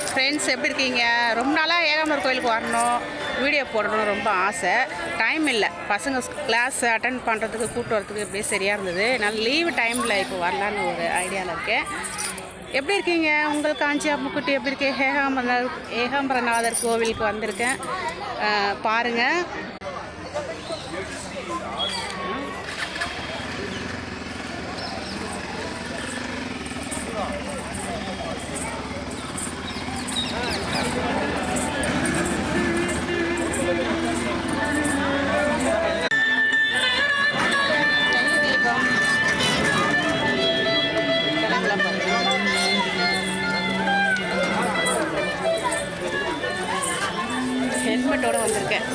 Friends எப்படி இருக்கீங்க? ரொம்ப நாளாக ஏகாம்பரம் கோயிலுக்கு வரணும், வீடியோ போடணும் ரொம்ப ஆசை. டைம் இல்லை, பசங்க கிளாஸ் அட்டன் பண்ணுறதுக்கு கூப்பிட்டு வரதுக்கு இப்படியே சரியாக இருந்தது. நான் லீவு டைமில் இப்போ வரலான்னு ஒரு ஐடியாவில் இருக்கேன். எப்படி இருக்கீங்க? உங்கள் காஞ்சி அம்முக்குட்டி எப்படி இருக்கேன்? ஏகாம்பரநாதர் கோவிலுக்கு வந்திருக்கேன், பாருங்கள். ஹெல்மெட்டோடு வந்திருக்கேன்.